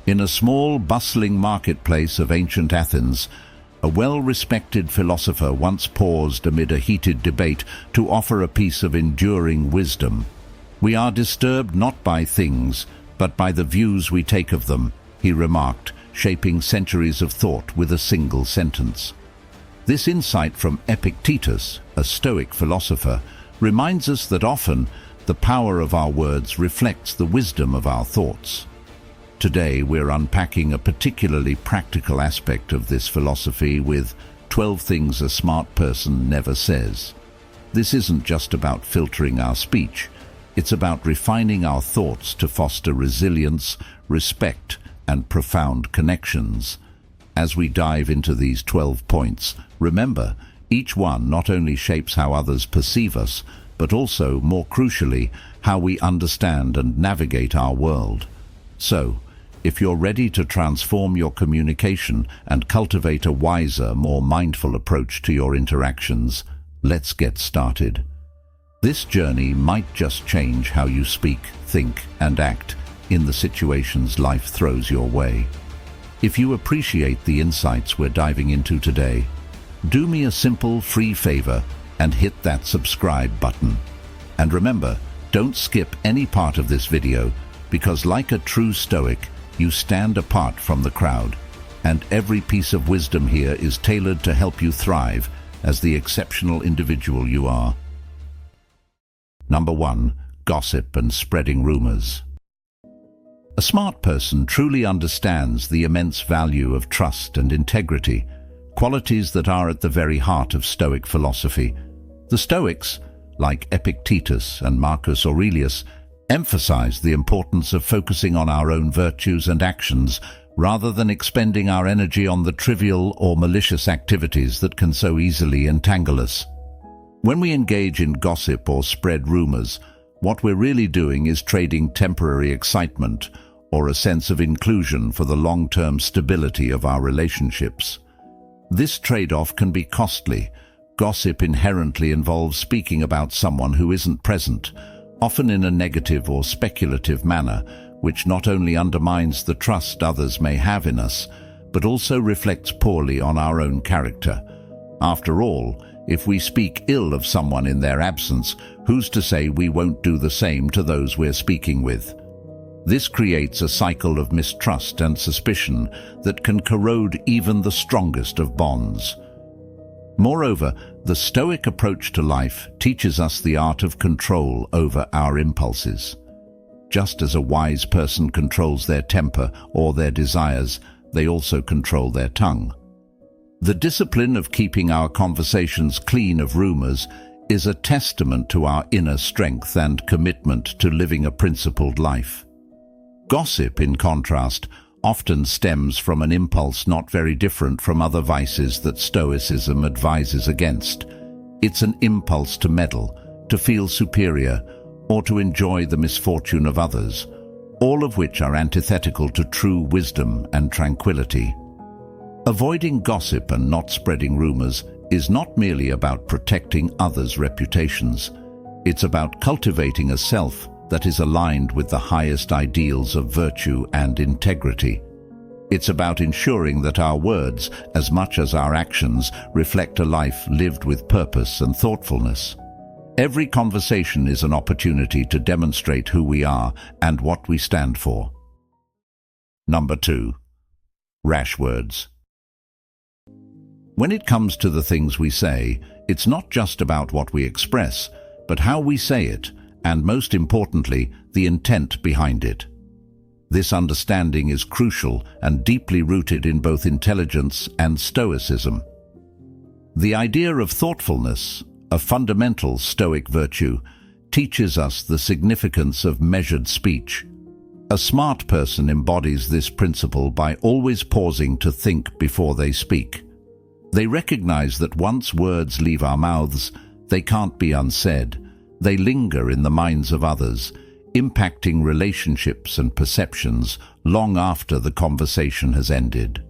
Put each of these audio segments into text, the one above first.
In a small, bustling marketplace of ancient Athens, a well-respected philosopher once paused amid a heated debate to offer a piece of enduring wisdom. "We are disturbed not by things, but by the views we take of them," he remarked, shaping centuries of thought with a single sentence. This insight from Epictetus, a Stoic philosopher, reminds us that often the power of our words reflects the wisdom of our thoughts. Today we're unpacking a particularly practical aspect of this philosophy with 12 things a smart person never says. This isn't just about filtering our speech. It's about refining our thoughts to foster resilience, respect, and profound connections. As we dive into these 12 points, remember, each one not only shapes how others perceive us, but also, more crucially, how we understand and navigate our world. So, if you're ready to transform your communication and cultivate a wiser, more mindful approach to your interactions, let's get started. This journey might just change how you speak, think, and act in the situations life throws your way. If you appreciate the insights we're diving into today, do me a simple, free favor and hit that subscribe button. And remember, don't skip any part of this video, because like a true Stoic, you stand apart from the crowd, and every piece of wisdom here is tailored to help you thrive as the exceptional individual you are. Number 1. Gossip and spreading rumors. A smart person truly understands the immense value of trust and integrity, qualities that are at the very heart of Stoic philosophy. The Stoics, like Epictetus and Marcus Aurelius, emphasize the importance of focusing on our own virtues and actions rather than expending our energy on the trivial or malicious activities that can so easily entangle us. When we engage in gossip or spread rumors, what we're really doing is trading temporary excitement or a sense of inclusion for the long-term stability of our relationships. This trade-off can be costly. Gossip inherently involves speaking about someone who isn't present, often in a negative or speculative manner, which not only undermines the trust others may have in us, but also reflects poorly on our own character. After all, if we speak ill of someone in their absence, who's to say we won't do the same to those we're speaking with? This creates a cycle of mistrust and suspicion that can corrode even the strongest of bonds. Moreover, the Stoic approach to life teaches us the art of control over our impulses. Just as a wise person controls their temper or their desires, they also control their tongue. The discipline of keeping our conversations clean of rumors is a testament to our inner strength and commitment to living a principled life. Gossip, in contrast, often stems from an impulse not very different from other vices that Stoicism advises against. It's an impulse to meddle, to feel superior, or to enjoy the misfortune of others, all of which are antithetical to true wisdom and tranquility. Avoiding gossip and not spreading rumors is not merely about protecting others' reputations. It's about cultivating a self that is aligned with the highest ideals of virtue and integrity. It's about ensuring that our words, as much as our actions, reflect a life lived with purpose and thoughtfulness. Every conversation is an opportunity to demonstrate who we are and what we stand for. Number 2. Rash words. When it comes to the things we say, it's not just about what we express, but how we say it, and most importantly, the intent behind it. This understanding is crucial and deeply rooted in both intelligence and Stoicism. The idea of thoughtfulness, a fundamental Stoic virtue, teaches us the significance of measured speech. A smart person embodies this principle by always pausing to think before they speak. They recognize that once words leave our mouths, they can't be unsaid. They linger in the minds of others, impacting relationships and perceptions long after the conversation has ended.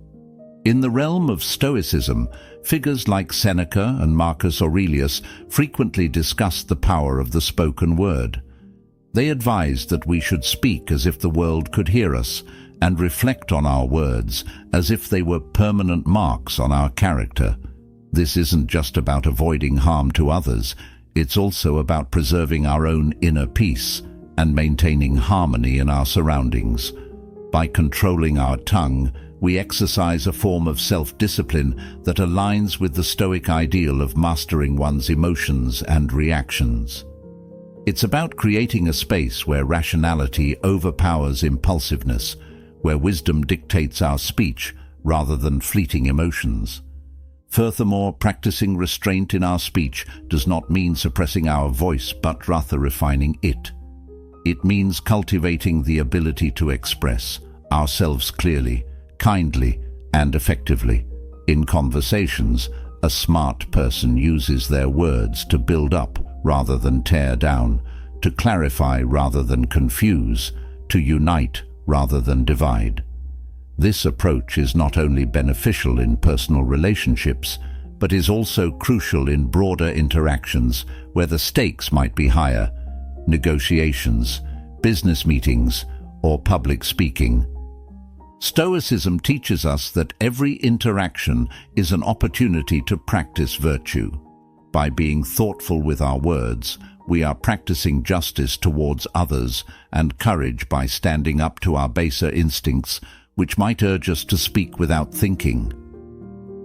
In the realm of Stoicism, figures like Seneca and Marcus Aurelius frequently discuss the power of the spoken word. They advised that we should speak as if the world could hear us, and reflect on our words as if they were permanent marks on our character. This isn't just about avoiding harm to others, it's also about preserving our own inner peace and maintaining harmony in our surroundings. By controlling our tongue, we exercise a form of self-discipline that aligns with the Stoic ideal of mastering one's emotions and reactions. It's about creating a space where rationality overpowers impulsiveness, where wisdom dictates our speech rather than fleeting emotions. Furthermore, practicing restraint in our speech does not mean suppressing our voice, but rather refining it. It means cultivating the ability to express ourselves clearly, kindly, and effectively. In conversations, a smart person uses their words to build up rather than tear down, to clarify rather than confuse, to unite rather than divide. This approach is not only beneficial in personal relationships, but is also crucial in broader interactions where the stakes might be higher: negotiations, business meetings, or public speaking. Stoicism teaches us that every interaction is an opportunity to practice virtue. By being thoughtful with our words, we are practicing justice towards others and courage by standing up to our baser instincts, which might urge us to speak without thinking.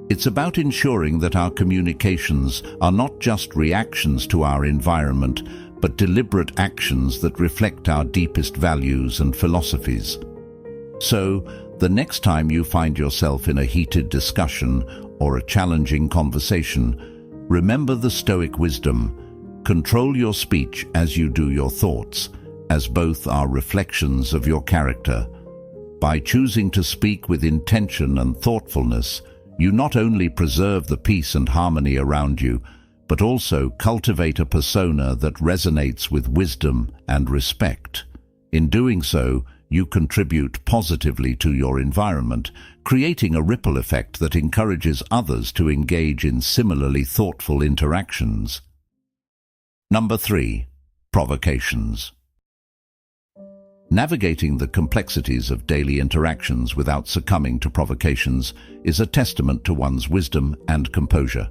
It's about ensuring that our communications are not just reactions to our environment, but deliberate actions that reflect our deepest values and philosophies. So, the next time you find yourself in a heated discussion or a challenging conversation, remember the Stoic wisdom: control your speech as you do your thoughts, as both are reflections of your character. By choosing to speak with intention and thoughtfulness, you not only preserve the peace and harmony around you, but also cultivate a persona that resonates with wisdom and respect. In doing so, you contribute positively to your environment, creating a ripple effect that encourages others to engage in similarly thoughtful interactions. Number 3. Provocations. Navigating the complexities of daily interactions without succumbing to provocations is a testament to one's wisdom and composure.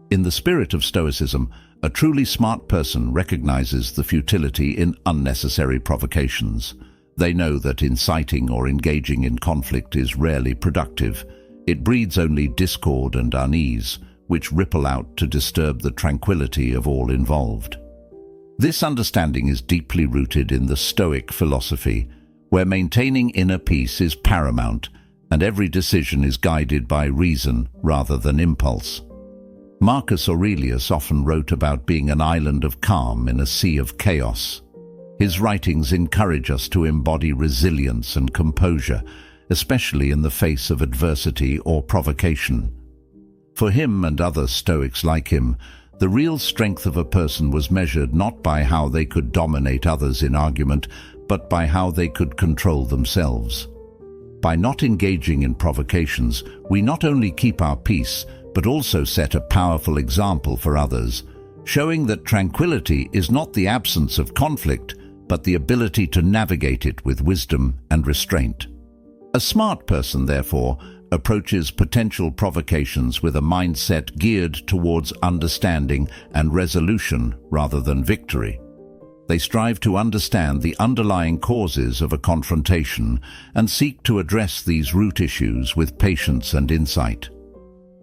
In the spirit of Stoicism, a truly smart person recognizes the futility in unnecessary provocations. They know that inciting or engaging in conflict is rarely productive. It breeds only discord and unease, which ripple out to disturb the tranquility of all involved. This understanding is deeply rooted in the Stoic philosophy, where maintaining inner peace is paramount and every decision is guided by reason rather than impulse. Marcus Aurelius often wrote about being an island of calm in a sea of chaos. His writings encourage us to embody resilience and composure, especially in the face of adversity or provocation. For him and other Stoics like him, the real strength of a person was measured not by how they could dominate others in argument, but by how they could control themselves. By not engaging in provocations, we not only keep our peace, but also set a powerful example for others, showing that tranquility is not the absence of conflict, but the ability to navigate it with wisdom and restraint. A smart person, therefore, approaches potential provocations with a mindset geared towards understanding and resolution rather than victory. They strive to understand the underlying causes of a confrontation and seek to address these root issues with patience and insight.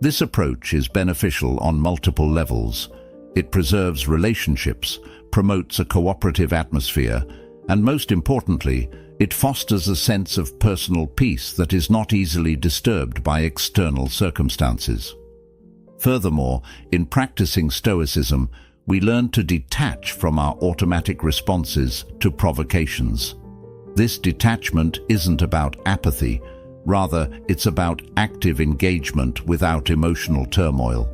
This approach is beneficial on multiple levels. It preserves relationships, promotes a cooperative atmosphere, and most importantly, it fosters a sense of personal peace that is not easily disturbed by external circumstances. Furthermore, in practicing Stoicism, we learn to detach from our automatic responses to provocations. This detachment isn't about apathy, rather it's about active engagement without emotional turmoil.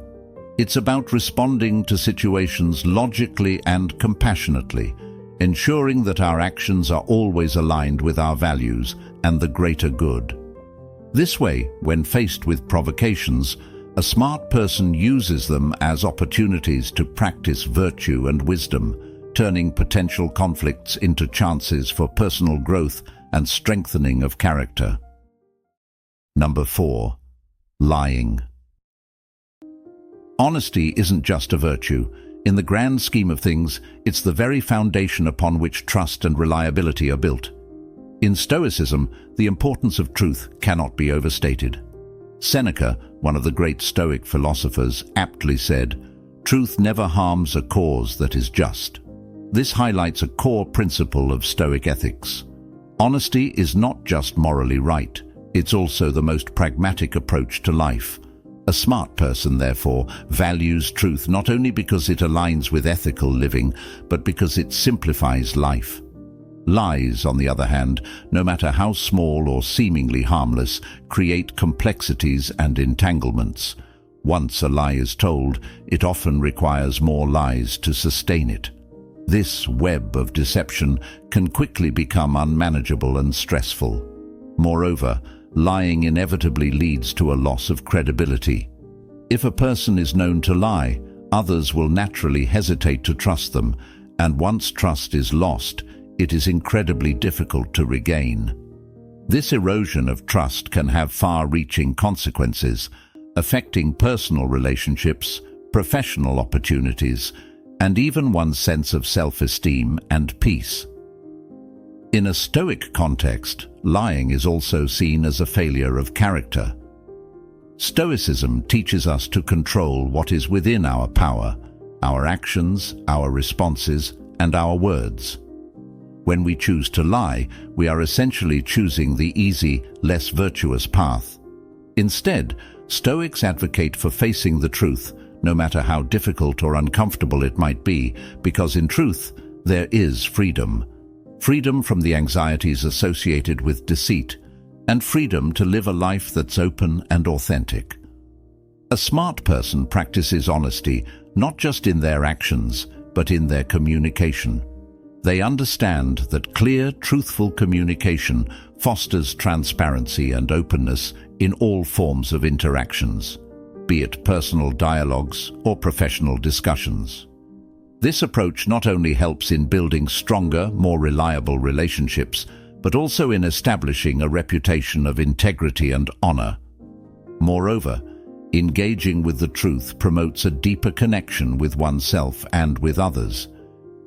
It's about responding to situations logically and compassionately, ensuring that our actions are always aligned with our values and the greater good. This way, when faced with provocations, a smart person uses them as opportunities to practice virtue and wisdom, turning potential conflicts into chances for personal growth and strengthening of character. Number 4. Lying. Honesty isn't just a virtue. In the grand scheme of things, it's the very foundation upon which trust and reliability are built. In Stoicism, the importance of truth cannot be overstated. Seneca, one of the great Stoic philosophers, aptly said, "Truth never harms a cause that is just." This highlights a core principle of Stoic ethics. Honesty is not just morally right, it's also the most pragmatic approach to life. A smart person, therefore, values truth not only because it aligns with ethical living, but because it simplifies life. Lies, on the other hand, no matter how small or seemingly harmless, create complexities and entanglements. Once a lie is told, it often requires more lies to sustain it. This web of deception can quickly become unmanageable and stressful. Moreover, lying inevitably leads to a loss of credibility. If a person is known to lie, others will naturally hesitate to trust them, and once trust is lost, it is incredibly difficult to regain. This erosion of trust can have far-reaching consequences, affecting personal relationships, professional opportunities, and even one's sense of self-esteem and peace. In a Stoic context, lying is also seen as a failure of character. Stoicism teaches us to control what is within our power, our actions, our responses, and our words. When we choose to lie, we are essentially choosing the easy, less virtuous path. Instead, Stoics advocate for facing the truth, no matter how difficult or uncomfortable it might be, because in truth, there is freedom. Freedom from the anxieties associated with deceit, and freedom to live a life that's open and authentic. A smart person practices honesty not just in their actions, but in their communication. They understand that clear, truthful communication fosters transparency and openness in all forms of interactions, be it personal dialogues or professional discussions. This approach not only helps in building stronger, more reliable relationships, but also in establishing a reputation of integrity and honor. Moreover, engaging with the truth promotes a deeper connection with oneself and with others.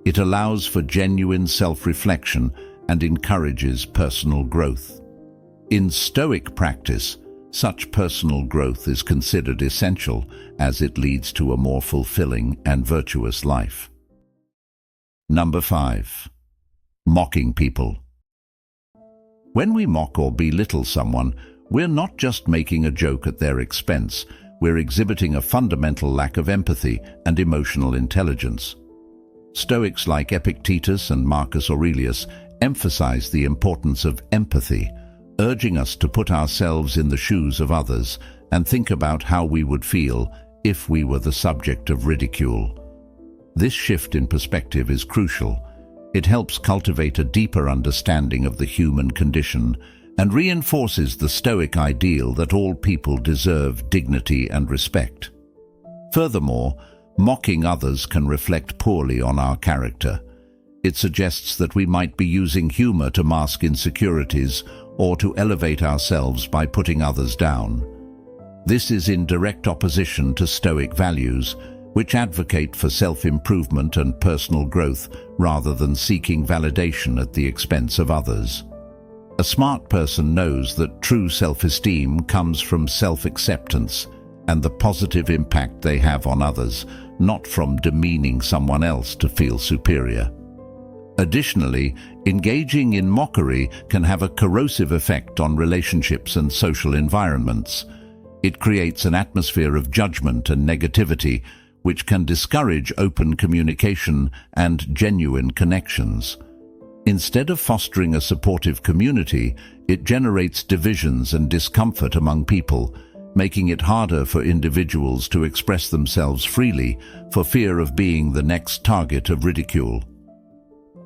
It allows for genuine self-reflection and encourages personal growth. In Stoic practice, such personal growth is considered essential as it leads to a more fulfilling and virtuous life. Number 5. Mocking people. When we mock or belittle someone, we're not just making a joke at their expense, we're exhibiting a fundamental lack of empathy and emotional intelligence. Stoics like Epictetus and Marcus Aurelius emphasize the importance of empathy, urging us to put ourselves in the shoes of others and think about how we would feel if we were the subject of ridicule. This shift in perspective is crucial. It helps cultivate a deeper understanding of the human condition and reinforces the Stoic ideal that all people deserve dignity and respect. Furthermore, mocking others can reflect poorly on our character. It suggests that we might be using humor to mask insecurities or to elevate ourselves by putting others down. This is in direct opposition to Stoic values, which advocate for self-improvement and personal growth rather than seeking validation at the expense of others. A smart person knows that true self-esteem comes from self-acceptance and the positive impact they have on others, not from demeaning someone else to feel superior. Additionally, engaging in mockery can have a corrosive effect on relationships and social environments. It creates an atmosphere of judgment and negativity, which can discourage open communication and genuine connections. Instead of fostering a supportive community, it generates divisions and discomfort among people, making it harder for individuals to express themselves freely for fear of being the next target of ridicule.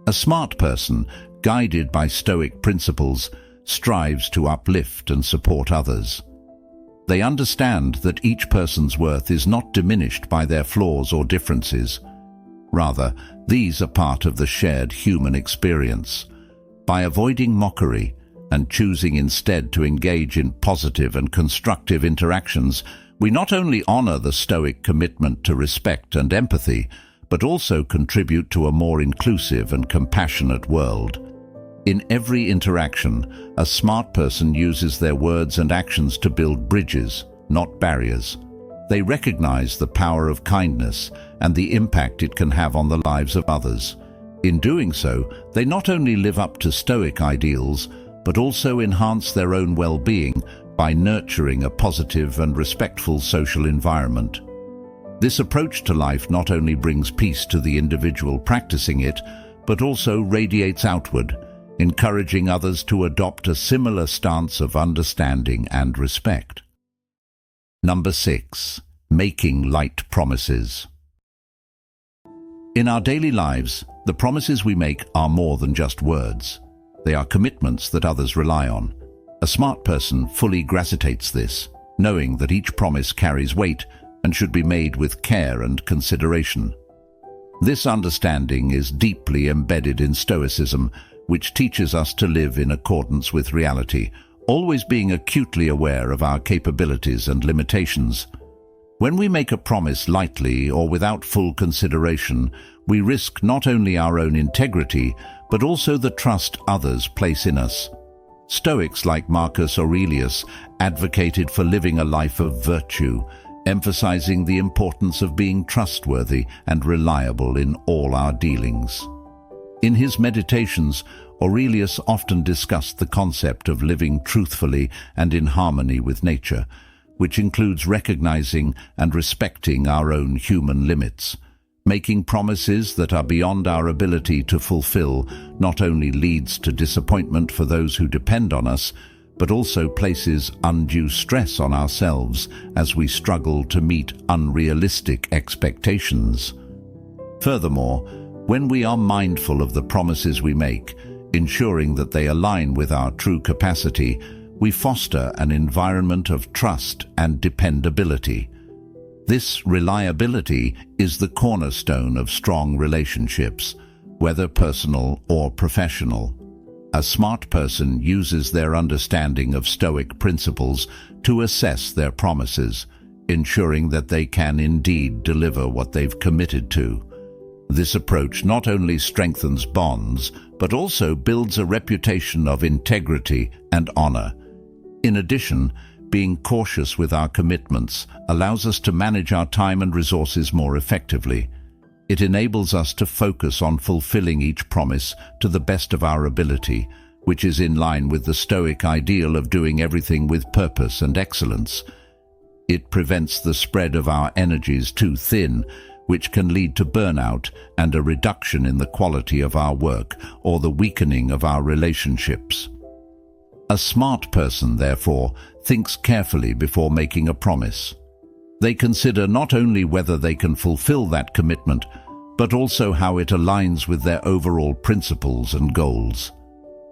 A smart person, guided by Stoic principles, strives to uplift and support others. They understand that each person's worth is not diminished by their flaws or differences. Rather, these are part of the shared human experience. By avoiding mockery and choosing instead to engage in positive and constructive interactions, we not only honor the Stoic commitment to respect and empathy, but also contribute to a more inclusive and compassionate world. In every interaction, a smart person uses their words and actions to build bridges, not barriers. They recognize the power of kindness and the impact it can have on the lives of others. In doing so, they not only live up to Stoic ideals, but also enhance their own well-being by nurturing a positive and respectful social environment. This approach to life not only brings peace to the individual practicing it, but also radiates outward, encouraging others to adopt a similar stance of understanding and respect. Number 6. Making light promises. In our daily lives, the promises we make are more than just words. They are commitments that others rely on. A smart person fully gracitates this, knowing that each promise carries weight and should be made with care and consideration. This understanding is deeply embedded in Stoicism, which teaches us to live in accordance with reality, always being acutely aware of our capabilities and limitations. When we make a promise lightly or without full consideration, we risk not only our own integrity, but also the trust others place in us. Stoics like Marcus Aurelius advocated for living a life of virtue, emphasizing the importance of being trustworthy and reliable in all our dealings. In his meditations, Aurelius often discussed the concept of living truthfully and in harmony with nature, which includes recognizing and respecting our own human limits. Making promises that are beyond our ability to fulfill not only leads to disappointment for those who depend on us, but also places undue stress on ourselves as we struggle to meet unrealistic expectations. Furthermore, when we are mindful of the promises we make, ensuring that they align with our true capacity, we foster an environment of trust and dependability. This reliability is the cornerstone of strong relationships, whether personal or professional. A smart person uses their understanding of Stoic principles to assess their promises, ensuring that they can indeed deliver what they've committed to. This approach not only strengthens bonds, but also builds a reputation of integrity and honor. In addition, being cautious with our commitments allows us to manage our time and resources more effectively. It enables us to focus on fulfilling each promise to the best of our ability, which is in line with the Stoic ideal of doing everything with purpose and excellence. It prevents the spread of our energies too thin, which can lead to burnout and a reduction in the quality of our work or the weakening of our relationships. A smart person, therefore, thinks carefully before making a promise. They consider not only whether they can fulfill that commitment, but also how it aligns with their overall principles and goals.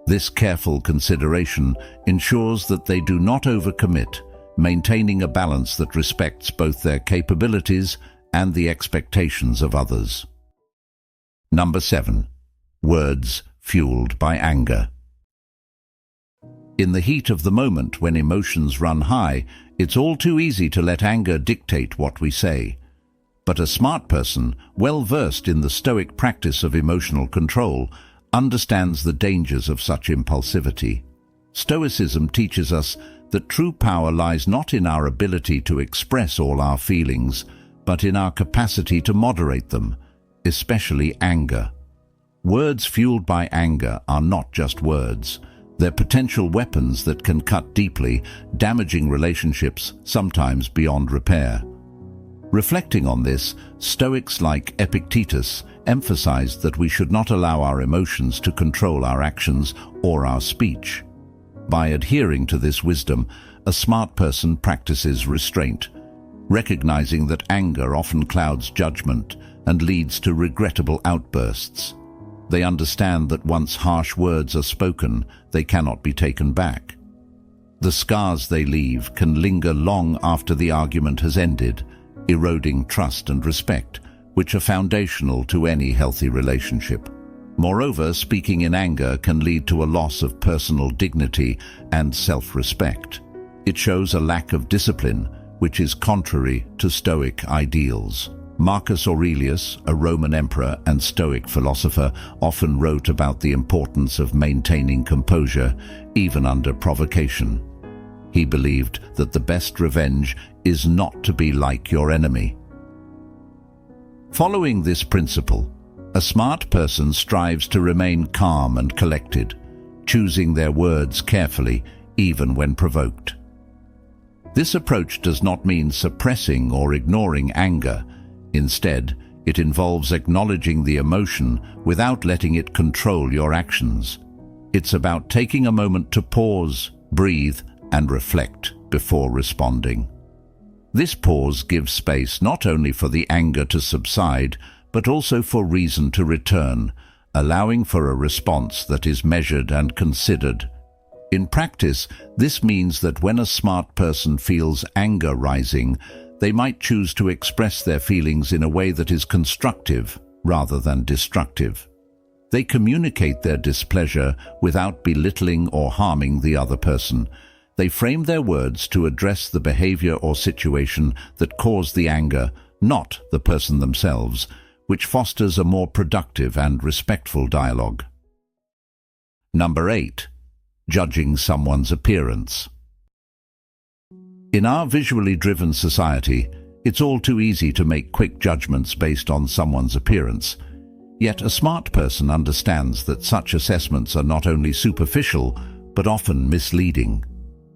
This careful consideration ensures that they do not overcommit, maintaining a balance that respects both their capabilities and the expectations of others. Number 7. Words fueled by anger. In the heat of the moment, when emotions run high, it's all too easy to let anger dictate what we say. But a smart person, well versed in the Stoic practice of emotional control, understands the dangers of such impulsivity. Stoicism teaches us that true power lies not in our ability to express all our feelings, but in our capacity to moderate them, especially anger. Words fueled by anger are not just words. They're potential weapons that can cut deeply, damaging relationships, sometimes beyond repair. Reflecting on this, Stoics like Epictetus emphasized that we should not allow our emotions to control our actions or our speech. By adhering to this wisdom, a smart person practices restraint, recognizing that anger often clouds judgment and leads to regrettable outbursts. They understand that once harsh words are spoken, they cannot be taken back. The scars they leave can linger long after the argument has ended, eroding trust and respect, which are foundational to any healthy relationship. Moreover, speaking in anger can lead to a loss of personal dignity and self-respect. It shows a lack of discipline, which is contrary to Stoic ideals. Marcus Aurelius, a Roman emperor and Stoic philosopher, often wrote about the importance of maintaining composure, even under provocation. He believed that the best revenge is not to be like your enemy. Following this principle, a smart person strives to remain calm and collected, choosing their words carefully, even when provoked. This approach does not mean suppressing or ignoring anger. Instead, it involves acknowledging the emotion without letting it control your actions. It's about taking a moment to pause, breathe, and reflect before responding. This pause gives space not only for the anger to subside, but also for reason to return, allowing for a response that is measured and considered. In practice, this means that when a smart person feels anger rising, they might choose to express their feelings in a way that is constructive rather than destructive. They communicate their displeasure without belittling or harming the other person. They frame their words to address the behavior or situation that caused the anger, not the person themselves, which fosters a more productive and respectful dialogue. Number 8. Judging someone's appearance. In our visually driven society, it's all too easy to make quick judgments based on someone's appearance. Yet a smart person understands that such assessments are not only superficial, but often misleading.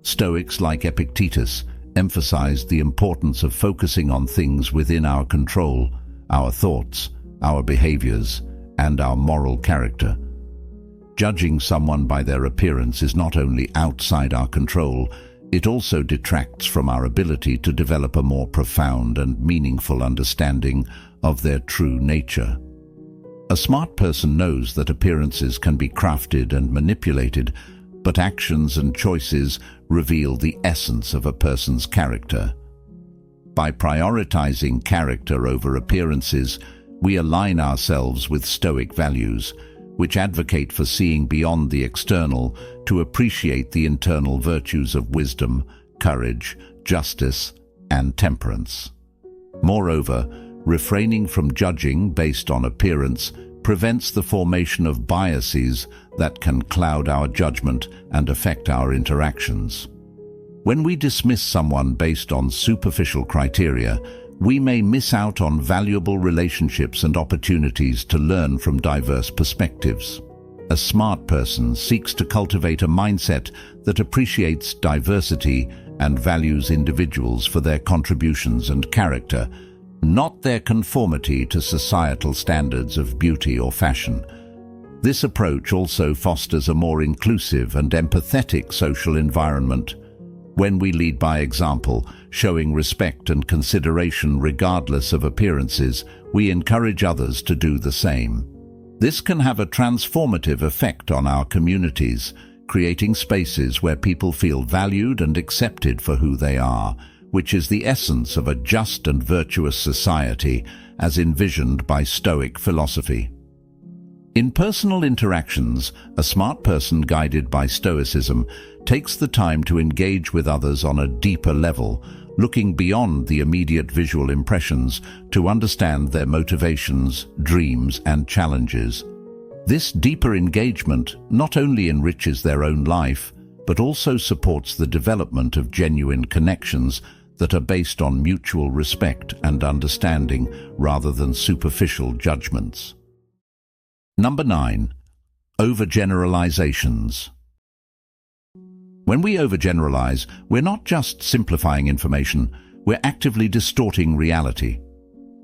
Stoics like Epictetus emphasized the importance of focusing on things within our control, our thoughts, our behaviors, and our moral character. Judging someone by their appearance is not only outside our control, it also detracts from our ability to develop a more profound and meaningful understanding of their true nature. A smart person knows that appearances can be crafted and manipulated, but actions and choices reveal the essence of a person's character. By prioritizing character over appearances, we align ourselves with Stoic values, which advocate for seeing beyond the external to appreciate the internal virtues of wisdom, courage, justice, and temperance. Moreover, refraining from judging based on appearance prevents the formation of biases that can cloud our judgment and affect our interactions. When we dismiss someone based on superficial criteria, we may miss out on valuable relationships and opportunities to learn from diverse perspectives. A smart person seeks to cultivate a mindset that appreciates diversity and values individuals for their contributions and character, not their conformity to societal standards of beauty or fashion. This approach also fosters a more inclusive and empathetic social environment. When we lead by example, showing respect and consideration regardless of appearances, we encourage others to do the same. This can have a transformative effect on our communities, creating spaces where people feel valued and accepted for who they are, which is the essence of a just and virtuous society as envisioned by Stoic philosophy. In personal interactions, a smart person guided by Stoicism takes the time to engage with others on a deeper level, looking beyond the immediate visual impressions to understand their motivations, dreams, and challenges. This deeper engagement not only enriches their own life, but also supports the development of genuine connections that are based on mutual respect and understanding rather than superficial judgments. Number 9. Overgeneralizations. When we overgeneralize, we're not just simplifying information, we're actively distorting reality.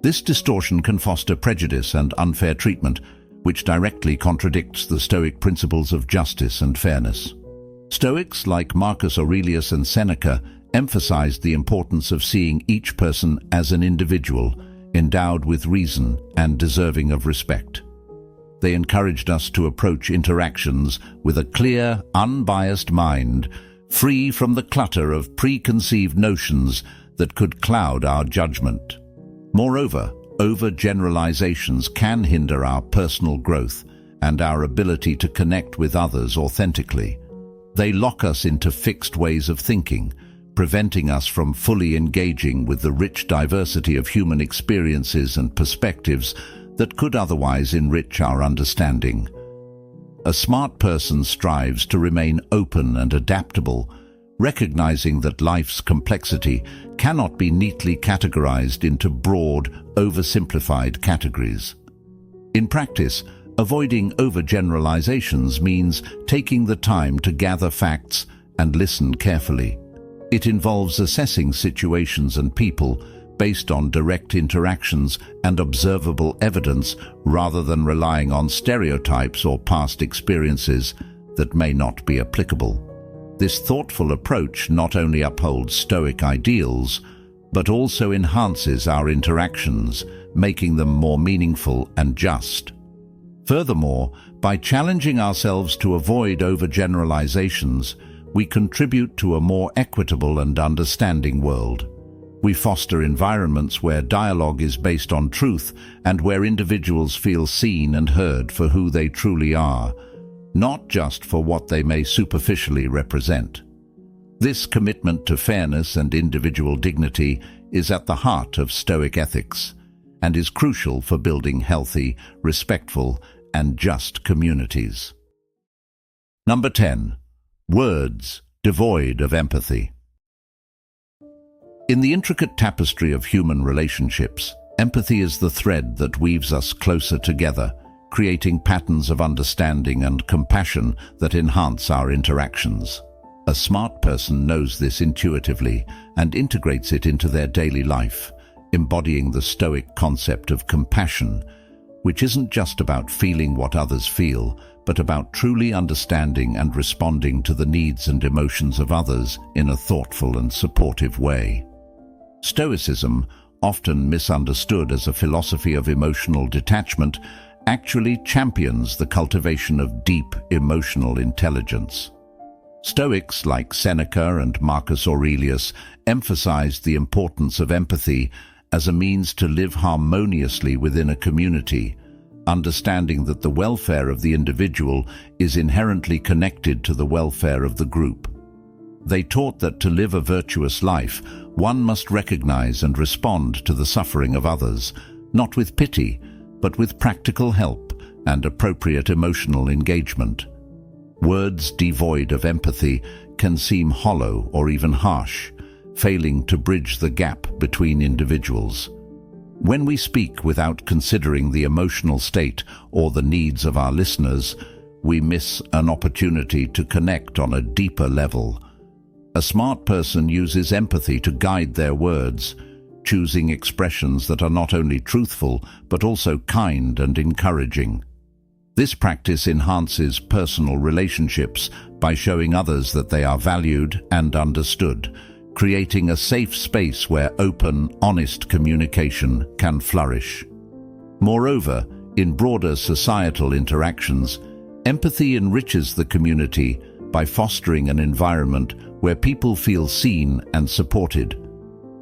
This distortion can foster prejudice and unfair treatment, which directly contradicts the Stoic principles of justice and fairness. Stoics like Marcus Aurelius and Seneca emphasized the importance of seeing each person as an individual, endowed with reason and deserving of respect. They encouraged us to approach interactions with a clear, unbiased mind, free from the clutter of preconceived notions that could cloud our judgment. Moreover, overgeneralizations can hinder our personal growth, and our ability to connect with others authentically. They lock us into fixed ways of thinking, preventing us from fully engaging with the rich diversity of human experiences and perspectives that could otherwise enrich our understanding. A smart person strives to remain open and adaptable, recognizing that life's complexity cannot be neatly categorized into broad, oversimplified categories. In practice, avoiding overgeneralizations means taking the time to gather facts and listen carefully. It involves assessing situations and people based on direct interactions and observable evidence rather than relying on stereotypes or past experiences that may not be applicable. This thoughtful approach not only upholds Stoic ideals, but also enhances our interactions, making them more meaningful and just. Furthermore, by challenging ourselves to avoid overgeneralizations, we contribute to a more equitable and understanding world. We foster environments where dialogue is based on truth and where individuals feel seen and heard for who they truly are, not just for what they may superficially represent. This commitment to fairness and individual dignity is at the heart of Stoic ethics and is crucial for building healthy, respectful, and just communities. Number 10. Words devoid of empathy. In the intricate tapestry of human relationships, empathy is the thread that weaves us closer together, creating patterns of understanding and compassion that enhance our interactions. A smart person knows this intuitively and integrates it into their daily life, embodying the Stoic concept of compassion, which isn't just about feeling what others feel, but about truly understanding and responding to the needs and emotions of others in a thoughtful and supportive way. Stoicism, often misunderstood as a philosophy of emotional detachment, actually champions the cultivation of deep emotional intelligence. Stoics like Seneca and Marcus Aurelius emphasized the importance of empathy as a means to live harmoniously within a community, understanding that the welfare of the individual is inherently connected to the welfare of the group. They taught that to live a virtuous life, one must recognize and respond to the suffering of others, not with pity, but with practical help and appropriate emotional engagement. Words devoid of empathy can seem hollow or even harsh, failing to bridge the gap between individuals. When we speak without considering the emotional state or the needs of our listeners, we miss an opportunity to connect on a deeper level. A smart person uses empathy to guide their words, choosing expressions that are not only truthful but also kind and encouraging. This practice enhances personal relationships by showing others that they are valued and understood, creating a safe space where open, honest communication can flourish. Moreover, in broader societal interactions, empathy enriches the community by fostering an environment where people feel seen and supported.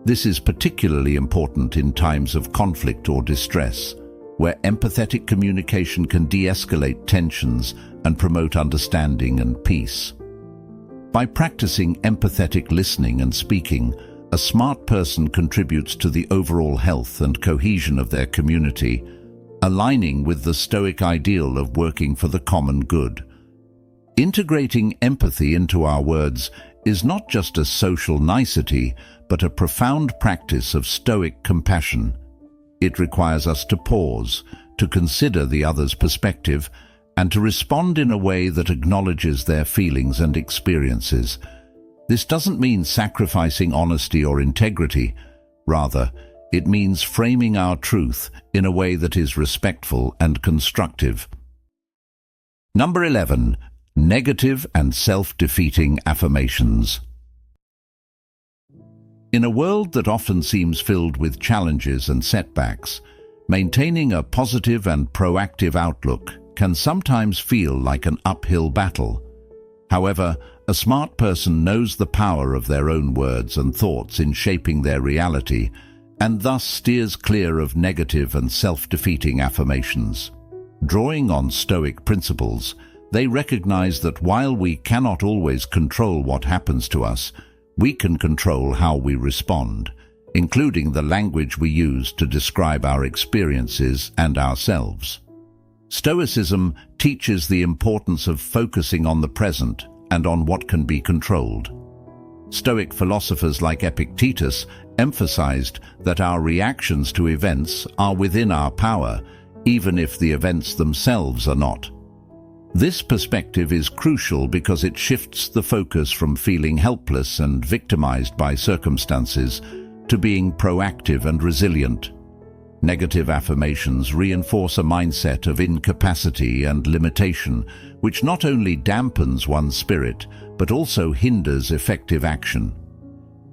This is particularly important in times of conflict or distress, where empathetic communication can de-escalate tensions and promote understanding and peace. By practicing empathetic listening and speaking, a smart person contributes to the overall health and cohesion of their community, aligning with the Stoic ideal of working for the common good. Integrating empathy into our words is not just a social nicety, but a profound practice of Stoic compassion. It requires us to pause, to consider the other's perspective, and to respond in a way that acknowledges their feelings and experiences. This doesn't mean sacrificing honesty or integrity. Rather, it means framing our truth in a way that is respectful and constructive. Number 11. Negative and self-defeating affirmations. In a world that often seems filled with challenges and setbacks, maintaining a positive and proactive outlook can sometimes feel like an uphill battle. However, a smart person knows the power of their own words and thoughts in shaping their reality, and thus steers clear of negative and self-defeating affirmations. Drawing on Stoic principles, they recognize that while we cannot always control what happens to us, we can control how we respond, including the language we use to describe our experiences and ourselves. Stoicism teaches the importance of focusing on the present and on what can be controlled. Stoic philosophers like Epictetus emphasized that our reactions to events are within our power, even if the events themselves are not. This perspective is crucial because it shifts the focus from feeling helpless and victimized by circumstances to being proactive and resilient. Negative affirmations reinforce a mindset of incapacity and limitation, which not only dampens one's spirit, but also hinders effective action.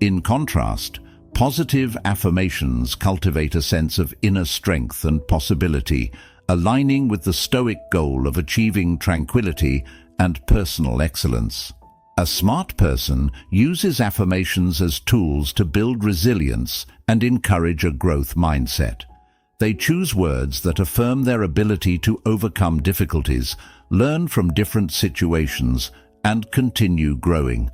In contrast, positive affirmations cultivate a sense of inner strength and possibility, aligning with the Stoic goal of achieving tranquility and personal excellence. A smart person uses affirmations as tools to build resilience and encourage a growth mindset. They choose words that affirm their ability to overcome difficulties, learn from different situations, and continue growing.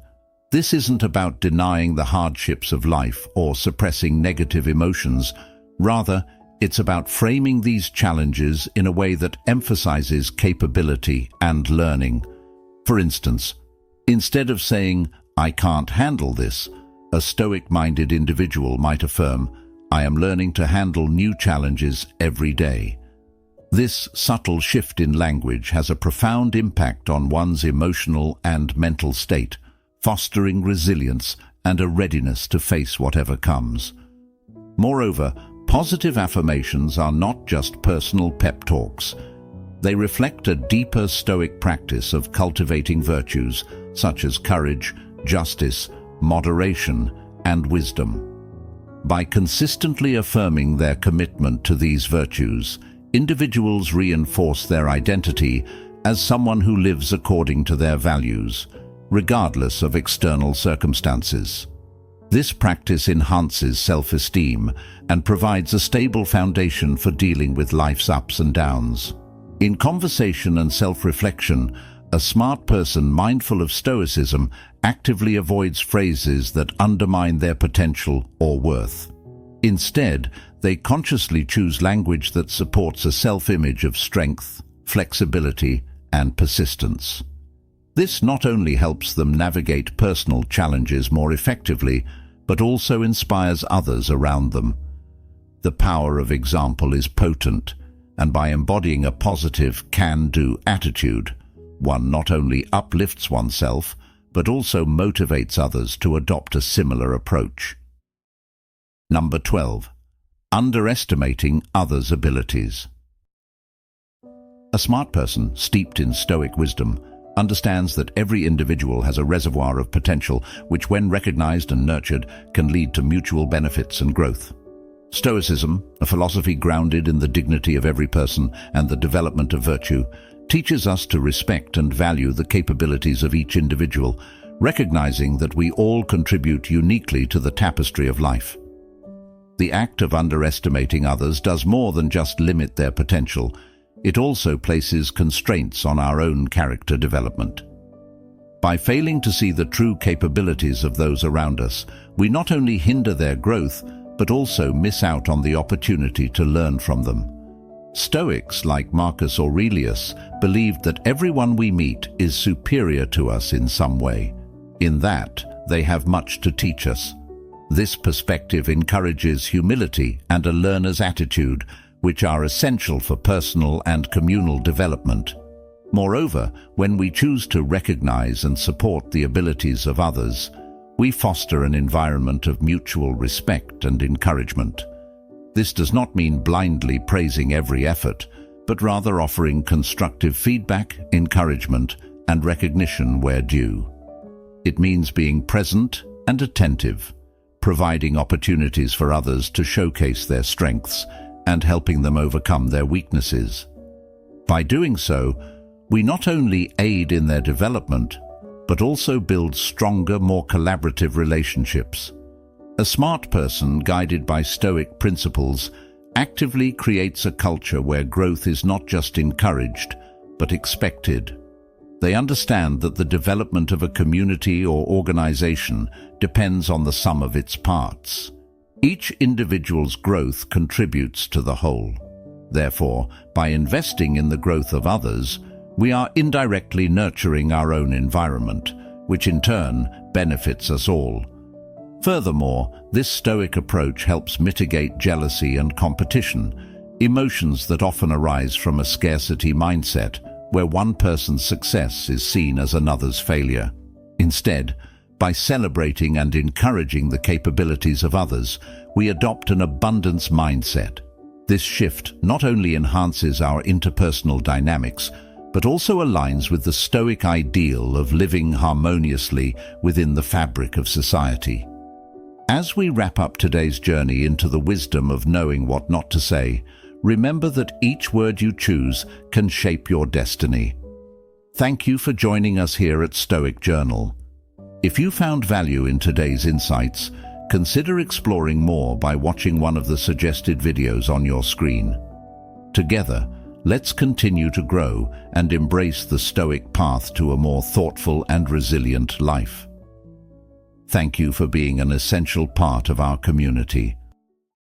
This isn't about denying the hardships of life or suppressing negative emotions. Rather, it's about framing these challenges in a way that emphasizes capability and learning. For instance, instead of saying, "I can't handle this," a Stoic-minded individual might affirm, "I am learning to handle new challenges every day." This subtle shift in language has a profound impact on one's emotional and mental state, fostering resilience and a readiness to face whatever comes. Moreover, positive affirmations are not just personal pep talks. They reflect a deeper Stoic practice of cultivating virtues such as courage, justice, moderation, and wisdom. By consistently affirming their commitment to these virtues, individuals reinforce their identity as someone who lives according to their values, regardless of external circumstances. This practice enhances self-esteem and provides a stable foundation for dealing with life's ups and downs. In conversation and self-reflection, a smart person mindful of Stoicism actively avoids phrases that undermine their potential or worth. Instead, they consciously choose language that supports a self-image of strength, flexibility, and persistence. This not only helps them navigate personal challenges more effectively, but also inspires others around them. The power of example is potent, and by embodying a positive can-do attitude, one not only uplifts oneself, but also motivates others to adopt a similar approach. Number 12. Underestimating others' abilities. A smart person, steeped in Stoic wisdom, understands that every individual has a reservoir of potential which, when recognized and nurtured, can lead to mutual benefits and growth. Stoicism, a philosophy grounded in the dignity of every person and the development of virtue, teaches us to respect and value the capabilities of each individual, recognizing that we all contribute uniquely to the tapestry of life. The act of underestimating others does more than just limit their potential. It also places constraints on our own character development. By failing to see the true capabilities of those around us, we not only hinder their growth, but also miss out on the opportunity to learn from them. Stoics like Marcus Aurelius believed that everyone we meet is superior to us in some way. In that, they have much to teach us. This perspective encourages humility and a learner's attitude, which are essential for personal and communal development. Moreover, when we choose to recognize and support the abilities of others, we foster an environment of mutual respect and encouragement. This does not mean blindly praising every effort, but rather offering constructive feedback, encouragement, and recognition where due. It means being present and attentive, providing opportunities for others to showcase their strengths and helping them overcome their weaknesses. By doing so, we not only aid in their development, but also build stronger, more collaborative relationships. A smart person, guided by Stoic principles, actively creates a culture where growth is not just encouraged, but expected. They understand that the development of a community or organization depends on the sum of its parts. Each individual's growth contributes to the whole. Therefore, by investing in the growth of others, we are indirectly nurturing our own environment, which in turn benefits us all. Furthermore, this Stoic approach helps mitigate jealousy and competition, emotions that often arise from a scarcity mindset, where one person's success is seen as another's failure. Instead, by celebrating and encouraging the capabilities of others, we adopt an abundance mindset. This shift not only enhances our interpersonal dynamics, but also aligns with the Stoic ideal of living harmoniously within the fabric of society. As we wrap up today's journey into the wisdom of knowing what not to say, remember that each word you choose can shape your destiny. Thank you for joining us here at Stoic Journal. If you found value in today's insights, consider exploring more by watching one of the suggested videos on your screen. Together, let's continue to grow and embrace the Stoic path to a more thoughtful and resilient life. Thank you for being an essential part of our community.